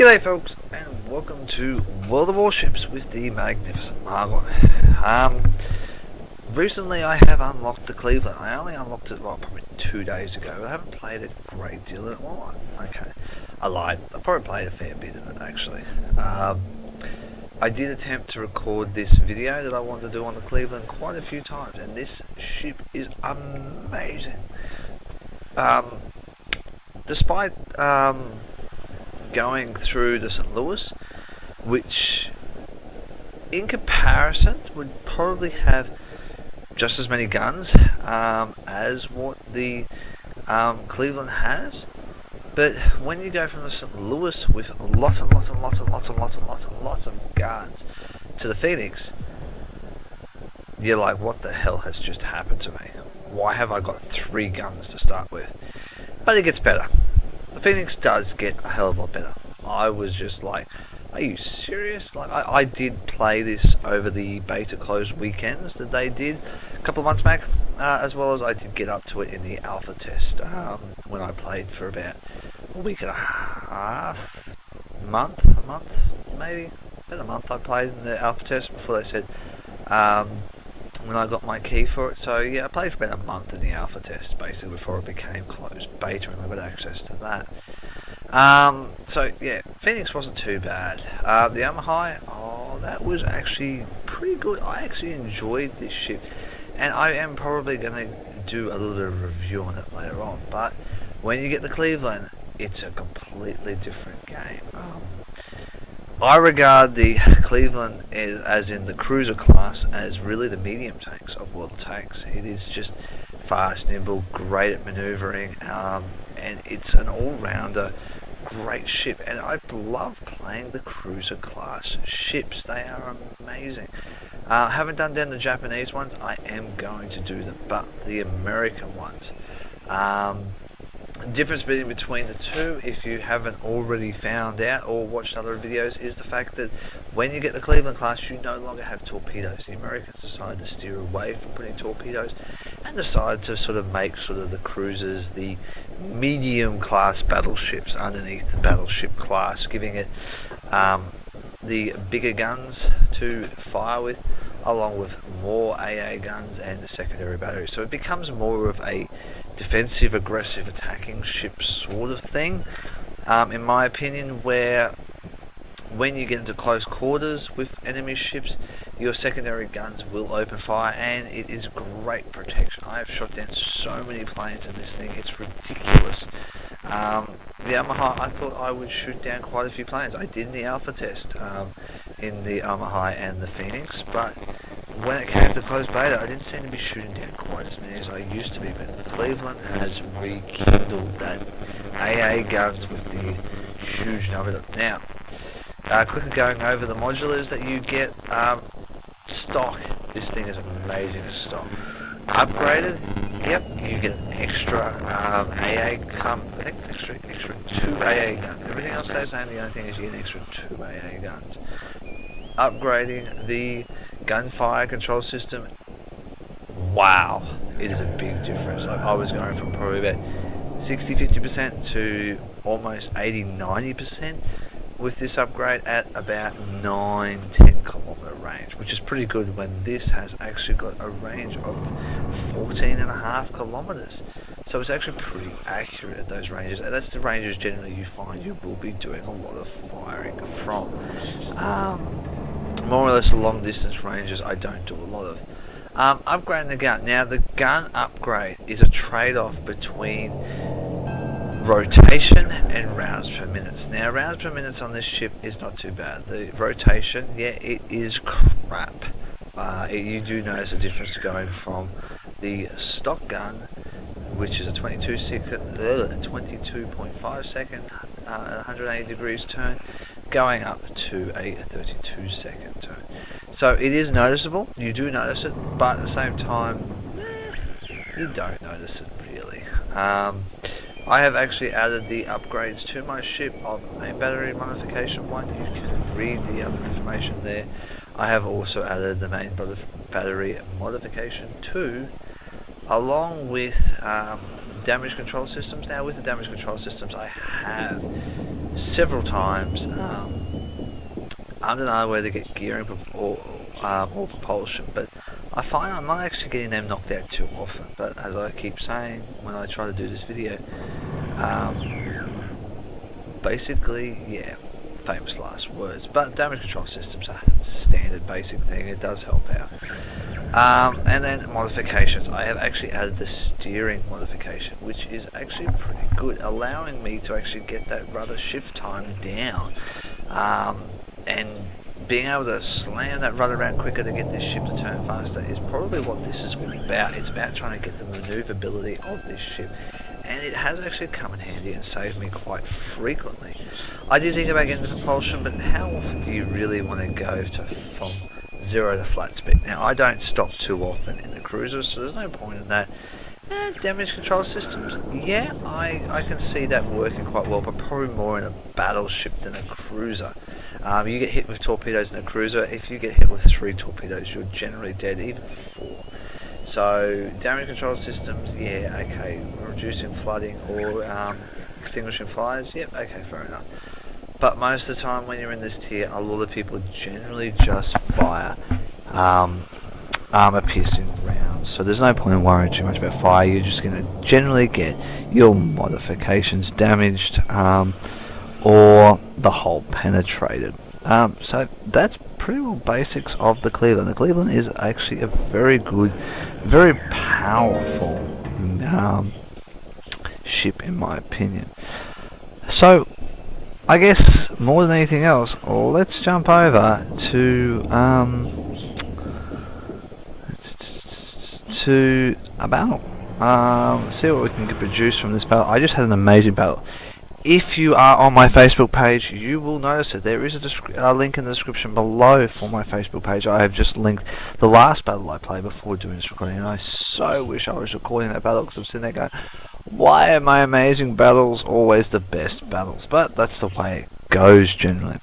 G'day folks, and welcome to World of Warships with the magnificent Margon. Recently I have unlocked the Cleveland. I only unlocked it, probably 2 days ago. I haven't played a great deal in it. Well, okay, I lied. I probably played a fair bit in it, actually. I did attempt to record this video that I wanted to do on the Cleveland quite a few times, and this ship is amazing. Despite going through the St. Louis, which in comparison would probably have just as many guns as what the Cleveland has, but when you go from the St. Louis with lots of guns to the Phoenix, you're like, what the hell has just happened to me? Why have I got 3 guns to start with? But it gets better. The Phoenix does get a hell of a lot better. I was just like, are you serious? Like, I did play this over the beta closed weekends that they did a couple of months back, as well as I did get up to it in the alpha test when I played for about a week and a half, a month maybe, about a month I played in the alpha test before they said when I got my key for it. So yeah, I played for about a month in the alpha test basically before it became closed beta and I got access to that. So yeah, Phoenix wasn't too bad. The Yamaha, that was actually pretty good. I actually enjoyed this ship, and I am probably going to do a little bit of review on it later on. But when you get the Cleveland, it's a completely different game. I regard the Cleveland as in the cruiser class as really the medium tanks of world tanks. It is just fast, nimble, great at manoeuvring, and it's an all-rounder great ship. And I love playing the cruiser class ships. They are amazing. Haven't done down the Japanese ones. I am going to do them, but the American ones. Difference between the two, if you haven't already found out or watched other videos, is the fact that when you get the Cleveland class, you no longer have torpedoes. The Americans decided to steer away from putting torpedoes and decided to sort of make sort of the cruisers the medium class battleships underneath the battleship class, giving it the bigger guns to fire with, along with more AA guns and the secondary batteries. So it becomes more of a defensive, aggressive, attacking ship sort of thing, in my opinion, where when you get into close quarters with enemy ships, your secondary guns will open fire, and it is great protection. I have shot down so many planes in this thing, it's ridiculous. The Yamaha, I thought I would shoot down quite a few planes. I did in the alpha test in the Yamaha and the Phoenix, but when it came to closed beta, I didn't seem to be shooting down quite as many as I used to be. But the Cleveland has rekindled that AA guns with the huge number. Now, quickly going over the modulars that you get. Stock, this thing is amazing as stock. Upgraded, yep, you get an extra AA I think it's extra 2 AA guns. Everything else stays the same. The only thing is you get an extra 2 AA guns. Upgrading the gunfire control system, wow, it is a big difference. Like, I was going from probably about 60-50% to almost 80-90% with this upgrade at about 9-10 kilometer range, which is pretty good when this has actually got a range of 14.5 kilometers. So it's actually pretty accurate at those ranges, and that's the ranges generally you find you will be doing a lot of firing from. More or less the long distance ranges I don't do a lot of. Upgrading the gun. Now, the gun upgrade is a trade-off between rotation and rounds per minute. Now, rounds per minute on this ship is not too bad. The rotation, yeah, it is crap. You do notice a difference going from the stock gun, which is a 22.5 second 180 degrees turn, going up to a 32 second turn. So it is noticeable, you do notice it, but at the same time, you don't notice it really. I have actually added the upgrades to my ship of main battery modification 1. You can read the other information there. I have also added the main battery modification 2, along with damage control systems. Now, with the damage control systems, I have several times. I don't know where to get gearing or propulsion, but I find I'm not actually getting them knocked out too often. But as I keep saying when I try to do this video, basically, yeah, famous last words. But damage control systems are a standard basic thing. It does help out. And then modifications. I have actually added the steering modification, which is actually pretty good, allowing me to actually get that rudder shift time down. And being able to slam that rudder around quicker to get this ship to turn faster is probably what this is all about. It's about trying to get the maneuverability of this ship, and it has actually come in handy and saved me quite frequently. I did think about getting the propulsion, but how often do you really want to go from 0 to flat speed? Now, I don't stop too often in the cruisers, so there's no point in that. Damage control systems, yeah, I can see that working quite well, but probably more in a battleship than a cruiser. You get hit with torpedoes in a cruiser. If you get hit with 3 torpedoes, you're generally dead, even 4. So damage control systems, yeah, okay. Reducing flooding or extinguishing fires, yep, okay, fair enough. But most of the time when you're in this tier, a lot of people generally just fire armor-piercing rounds. So there's no point in worrying too much about fire. You're just going to generally get your modifications damaged or the hull penetrated. So that's pretty well basics of the Cleveland. The Cleveland is actually a very good, very powerful ship in my opinion. So I guess more than anything else, let's jump over to a battle. See what we can produce from this battle. I just had an amazing battle. If you are on my Facebook page, you will notice that there is a link in the description below for my Facebook page. I have just linked the last battle I played before doing this recording, and I so wish I was recording that battle because I'm sitting there going, why are my amazing battles always the best battles? But that's the way it goes generally.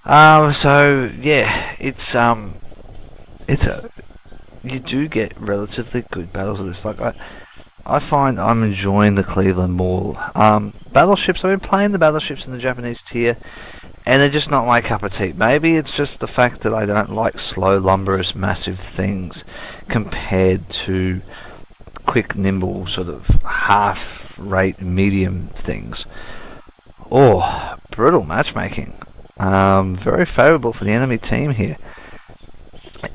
So yeah, you do get relatively good battles of this. Like I find I'm enjoying the Cleveland more. Battleships, I've been playing the battleships in the Japanese tier, and they're just not my cup of tea. Maybe it's just the fact that I don't like slow, lumberous, massive things compared to quick, nimble, sort of half-rate, medium things. Oh, brutal matchmaking. Very favourable for the enemy team here.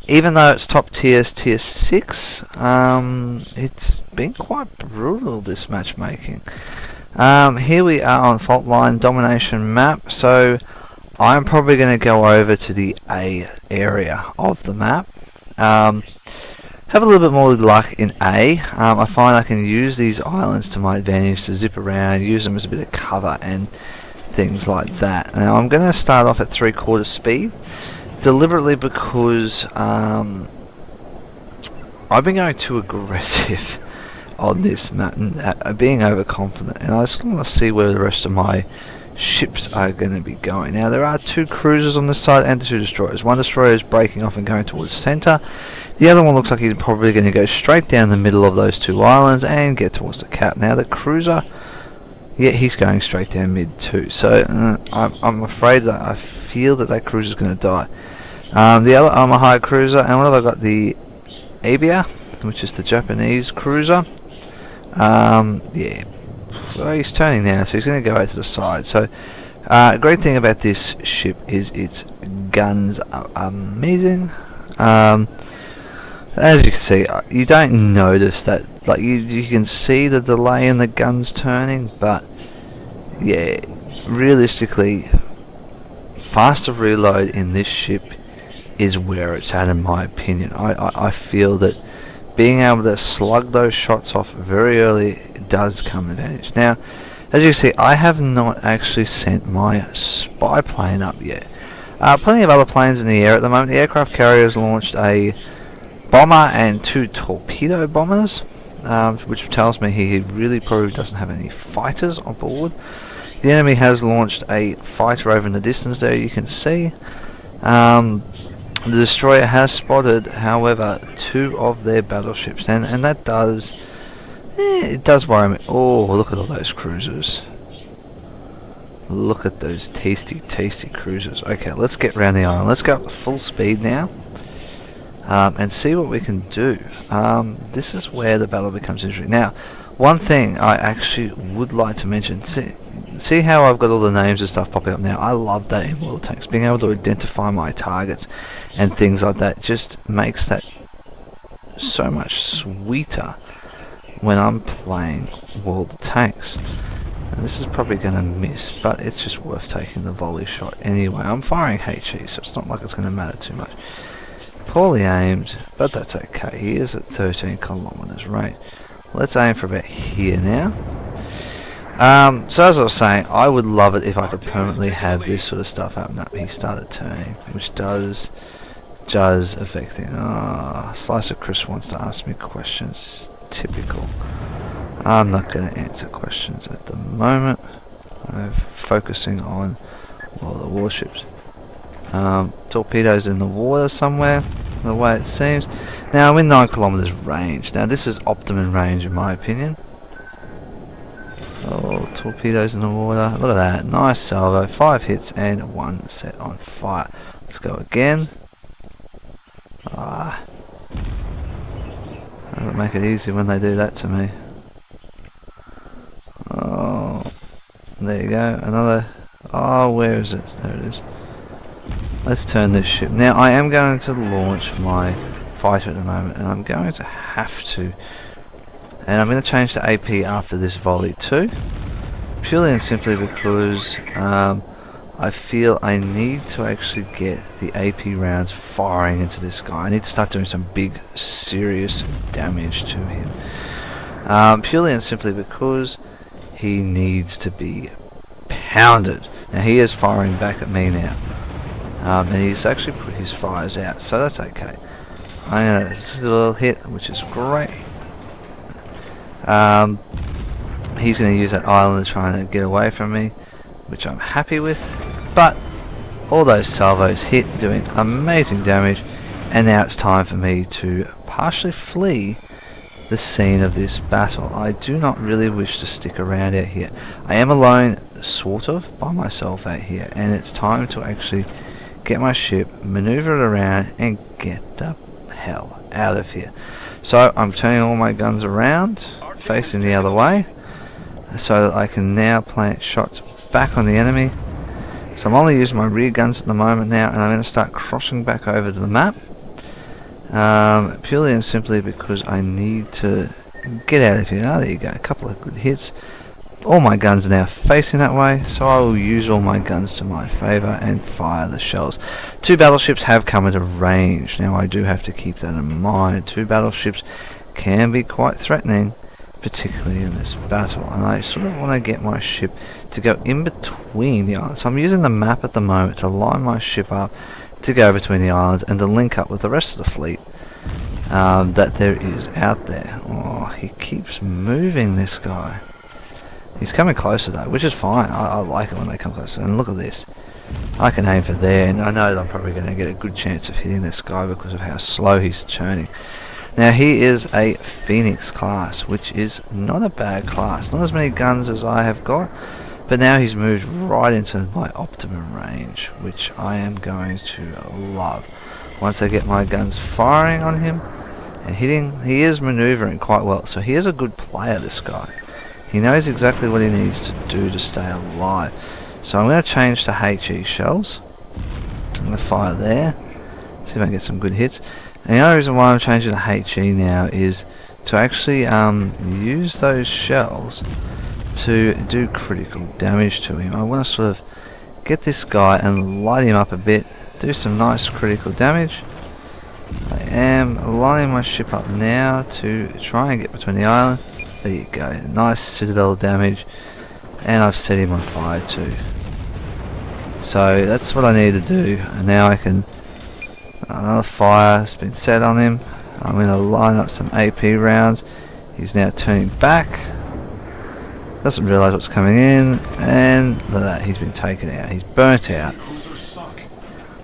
Even though it's top tier 6, it's been quite brutal, this matchmaking. Here we are on fault line domination map, so I'm probably going to go over to the A area of the map. Have a little bit more luck in A. I find I can use these islands to my advantage to zip around, use them as a bit of cover and things like that. Now I'm going to start off at 3/4 speed. Deliberately because I've been going too aggressive on this map and being overconfident, and I just want to see where the rest of my ships are going to be going. Now there are 2 cruisers on this side and 2 destroyers. One destroyer is breaking off and going towards center. The other one looks like he's probably going to go straight down the middle of those 2 islands and get towards the cap. Now the cruiser, yeah, he's going straight down mid too. So I'm afraid that I feel that cruiser is going to die. The other I'm a high cruiser, and what have I got? The Abia, which is the Japanese cruiser. Yeah, well, he's turning now, so he's going to go out to the side. So, great thing about this ship is its guns are amazing. As you can see, you don't notice that. Like you can see the delay in the guns turning, but yeah, realistically, faster reload in this ship is where it's at in my opinion. I feel that being able to slug those shots off very early does come advantage. Now, as you can see, I have not actually sent my spy plane up yet. Plenty of other planes in the air at the moment. The aircraft carrier has launched a bomber and 2 torpedo bombers, which tells me he really probably doesn't have any fighters on board. The enemy has launched a fighter over in the distance there, you can see. The destroyer has spotted, however, 2 of their battleships, and that does, it does worry me. Oh, look at all those cruisers. Look at those tasty, tasty cruisers. Okay, let's get around the island. Let's go up to full speed now. And see what we can do. This is where the battle becomes interesting. Now, one thing I actually would like to mention. See how I've got all the names and stuff popping up now? I love that in World of Tanks. Being able to identify my targets and things like that just makes that so much sweeter when I'm playing World of Tanks. And this is probably going to miss, but it's just worth taking the volley shot anyway. I'm firing HE, so it's not like it's going to matter too much. Poorly aimed, but that's okay. He is at 13 kilometers range. Let's aim for about here now. So as I was saying, I would love it if I could permanently have this sort of stuff happen. Up, he started turning, which does affect things. Slicer Chris wants to ask me questions. Typical. I'm not going to answer questions at the moment. I'm focusing on the warships. Torpedoes in the water somewhere, the way it seems. Now I'm in 9 kilometers range. Now this is optimum range in my opinion. Oh, torpedoes in the water. Look at that. Nice salvo. 5 hits and 1 set on fire. Let's go again. Doesn't make it easy when they do that to me. Oh, there you go. Another. Oh, where is it? There it is. Let's turn this ship. Now I am going to launch my fighter at the moment, and I'm going to have to. And I'm going to change to AP after this volley too, purely and simply because I feel I need to actually get the AP rounds firing into this guy. I need to start doing some big, serious damage to him. Purely and simply because he needs to be pounded. Now he is firing back at me now. And he's actually put his fires out, so that's okay. I'm going to, this is a little hit, which is great. He's going to use that island to try and get away from me, which I'm happy with. But all those salvos hit, doing amazing damage, and now it's time for me to partially flee the scene of this battle. I do not really wish to stick around out here. I am alone, sort of, by myself out here, and it's time to actually get my ship, maneuver it around, and get the hell out of here. So I'm turning all my guns around, facing the other way, so that I can now plant shots back on the enemy. So I'm only using my rear guns at the moment now, and I'm going to start crossing back over to the map, purely and simply because I need to get out of here. Oh, there you go, a couple of good hits. All my guns are now facing that way, so I will use all my guns to my favour and fire the shells. 2 battleships have come into range. Now I do have to keep that in mind. 2 battleships can be quite threatening, particularly in this battle, and I sort of want to get my ship to go in between the islands. So I'm using the map at the moment to line my ship up to go between the islands and to link up with the rest of the fleet that there is out there. Oh, he keeps moving, this guy. He's coming closer though, which is fine. I like it when they come closer. And look at this. I can aim for there, and I know that I'm probably going to get a good chance of hitting this guy because of how slow he's turning. Now he is a Phoenix class, which is not a bad class. Not as many guns as I have got, but now he's moved right into my optimum range, which I am going to love. Once I get my guns firing on him and hitting, he is maneuvering quite well. So he is a good player, this guy. He knows exactly what he needs to do to stay alive. So I'm going to change to HE shells. I'm going to fire there. See if I can get some good hits. And the only reason why I'm changing to HE now is to actually use those shells to do critical damage to him. I want to sort of get this guy and light him up a bit, do some nice critical damage. I am lining my ship up now to try and get between the island. There you go, nice citadel damage, and I've set him on fire too. So that's what I need to do, and now I can. Another fire has been set on him. I'm going to line up some AP rounds. He's now turning back. Doesn't realise what's coming in, and look at that, he's been taken out. He's burnt out,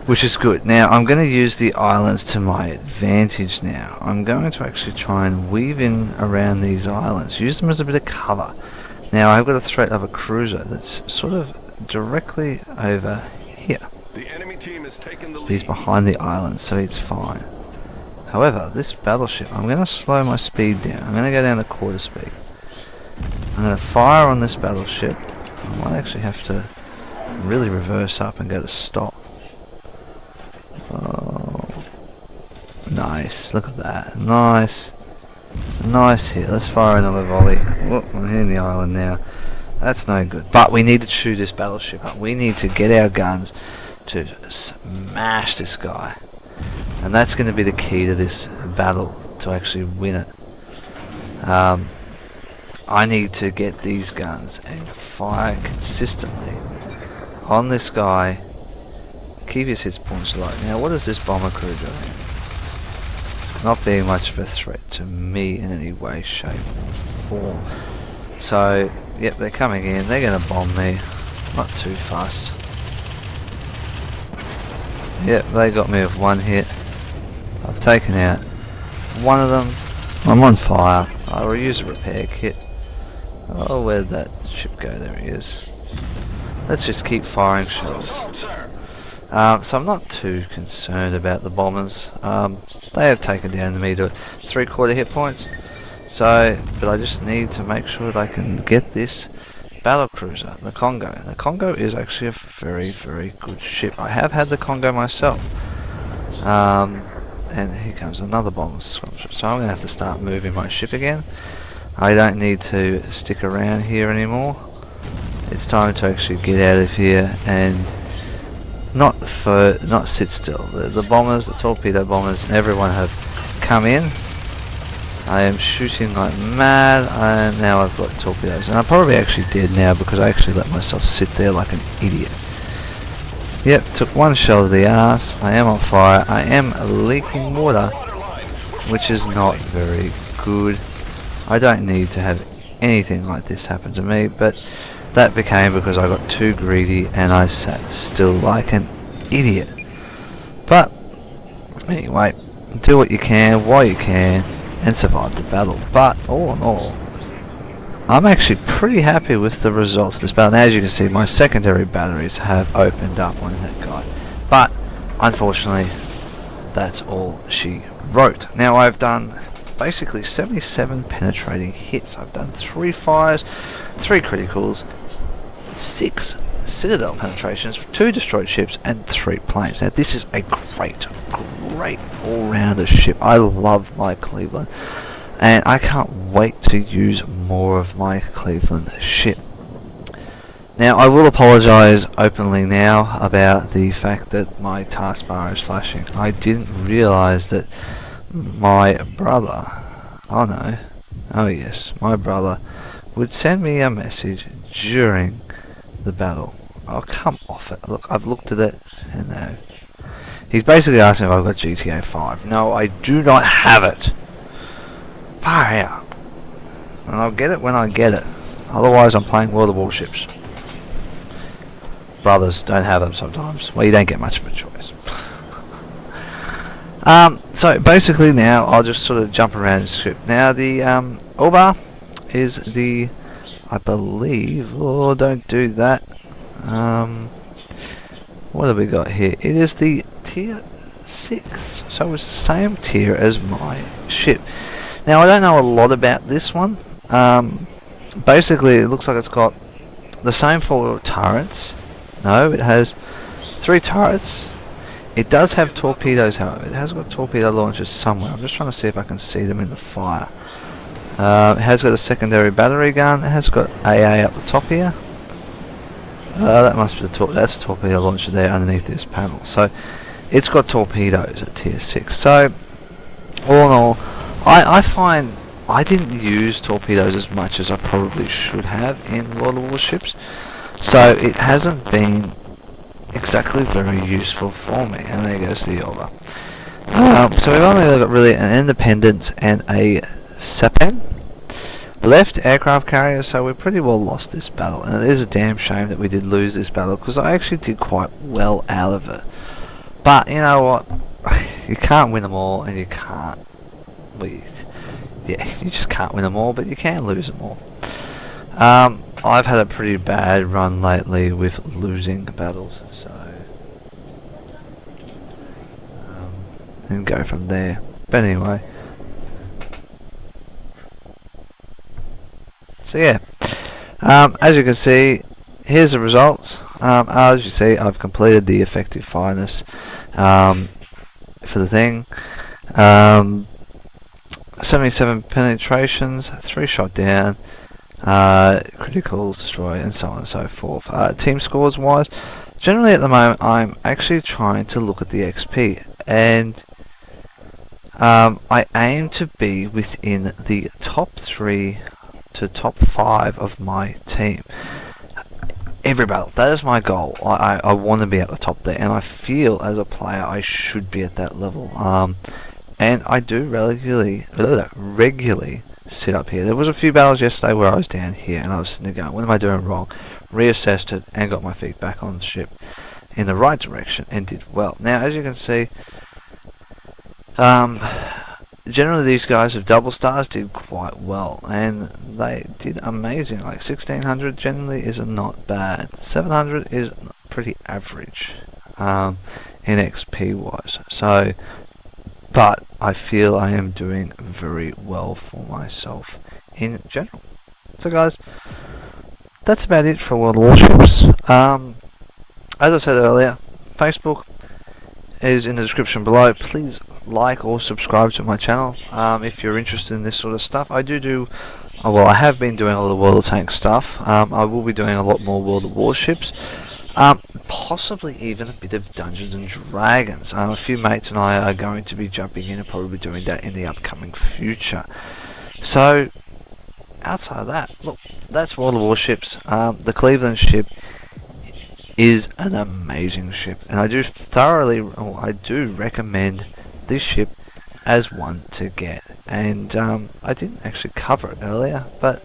which is good. Now I'm going to use the islands to my advantage now. I'm going to actually try and weave in around these islands, use them as a bit of cover. Now I've got a threat of a cruiser that's sort of directly over here. The enemy team has taken the lead. He's behind the island, so it's fine. However, this battleship, I'm going to slow my speed down. I'm going to go down to quarter speed. I'm going to fire on this battleship. I might actually have to really reverse up and go to stop. Oh, nice. Look at that. Nice. Nice hit. Let's fire another volley. Oh, I'm hitting the island now. That's no good. But we need to chew this battleship up. We need to get our guns to smash this guy. And that's going to be the key to this battle, to actually win it. I need to get these guns and fire consistently on this guy. Keep his hit points low. Now, what is this bomber crew doing? Not being much of a threat to me in any way, shape, or form. So, yep, they're coming in. They're going to bomb me. Not too fast. Yep, they got me with one hit. I've taken out one of them. I'm on fire. I will use a repair kit. Oh, where'd that ship go? There he is. Let's just keep firing shells. So I'm not too concerned about the bombers. They have taken down me to 3/4 hit points. So, but I just need to make sure that I can get this battle cruiser, the Congo. The Congo is actually a very, very good ship. I have had the Congo myself. And here comes another bomber squadron. So I'm going to have to start moving my ship again. I don't need to stick around here anymore. It's time to actually get out of here and not sit still. The bombers, the torpedo bombers, and everyone have come in. I am shooting like mad, and now I've got torpedoes. And I'm probably actually dead now because I actually let myself sit there like an idiot. Yep, took one shell to the ass. I am on fire. I am leaking water, which is not very good. I don't need to have anything like this happen to me, but that became because I got too greedy and I sat still like an idiot. But anyway, do what you can while you can and survive the battle. But all in all, I'm actually pretty happy with the results of this battle. Now, as you can see, my secondary batteries have opened up on that guy. But unfortunately, that's all she wrote. Now, I've done basically 77 penetrating hits. I've done 3 fires, 3 criticals, 6 citadel penetrations, 2 destroyed ships, and 3 planes. Now, this is a great all-rounder ship. I love my Cleveland, and I can't wait to use more of my Cleveland ship. Now, I will apologise openly now about the fact that my taskbar is flashing. I didn't realise that my brother, my brother would send me a message during the battle. Oh, come off it. Look, I've looked at it, and no. He's basically asking if I've got GTA 5. No, I do not have it. Far out. And I'll get it when I get it. Otherwise, I'm playing World of Warships. Brothers don't have them sometimes. Well, you don't get much of a choice. So basically now I'll just sort of jump around the script. Now the Oba is the, I believe, oh, don't do that. What have we got here? It is the tier 6, so it's the same tier as my ship. Now, I don't know a lot about this one. Basically, it looks like it's got the same 4 turrets. No, it has 3 turrets. It does have torpedoes, however. It has got torpedo launchers somewhere. I'm just trying to see if I can see them in the fire. It has got a secondary battery gun. It has got AA up the top here. That must be that's a torpedo launcher there underneath this panel. So it's got torpedoes at tier 6. So all in all, I find I didn't use torpedoes as much as I probably should have in World of Warships. So it hasn't been exactly very useful for me. And there goes the Yoba. So we've only got really an Independence and a Sapan left aircraft carrier, so we pretty well lost this battle, and it is a damn shame that we did lose this battle because I actually did quite well out of it. But you know what, you can't win them all, and you just can't win them all, but you can lose them all. I've had a pretty bad run lately with losing battles, so and go from there. But anyway, so yeah, as you can see, here's the results. As you see, I've completed the effective fineness for the thing. 77 penetrations, 3 shot down, criticals, destroy, and so on and so forth. Team scores wise, generally at the moment I'm actually trying to look at the XP, and I aim to be within the top 3 to top 5 of my team. Every battle, that is my goal. I want to be at the top there, and I feel as a player I should be at that level. And I do regularly sit up here. There was a few battles yesterday where I was down here and I was sitting there going, what am I doing wrong? Reassessed it and got my feet back on the ship in the right direction and did well. Now, as you can see, generally these guys with double stars did quite well, and they did amazing. Like 1600 generally is not bad. 700 is pretty average in XP wise. So, but I feel I am doing very well for myself in general. So guys, that's about it for World of Warships. As I said earlier, Facebook is in the description below. Please like or subscribe to my channel if you're interested in this sort of stuff. I I have been doing a lot of World of Tanks stuff. I will be doing a lot more World of Warships. Possibly even a bit of Dungeons and Dragons. A few mates and I are going to be jumping in and probably doing that in the upcoming future. So, outside of that, look, that's World of Warships. The Cleveland ship is an amazing ship, and I do recommend this ship as one to get. And I didn't actually cover it earlier, but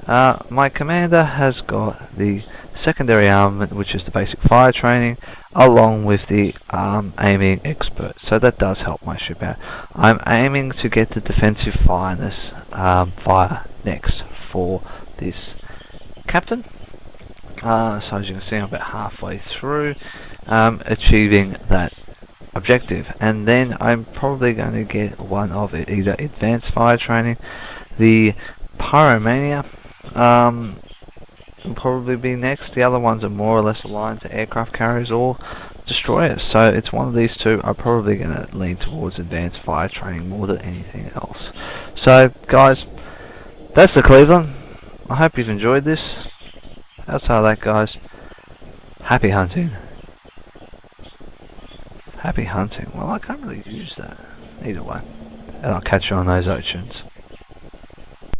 my commander has got the secondary armament, which is the basic fire training, along with the aiming expert, so that does help my ship out. I'm aiming to get the defensive fireness fire next for this captain. So as you can see, I'm about halfway through achieving that objective, and then I'm probably going to get one of it, either advanced fire training, the pyromania will probably be next. The other ones are more or less aligned to aircraft carriers or destroyers, so it's one of these two. I'm probably going to lean towards advanced fire training more than anything else. So guys, that's the Cleveland. I hope you've enjoyed this. Outside of that, guys, happy hunting. Happy hunting. Well, I can't really use that either way, and I'll catch you on those oceans.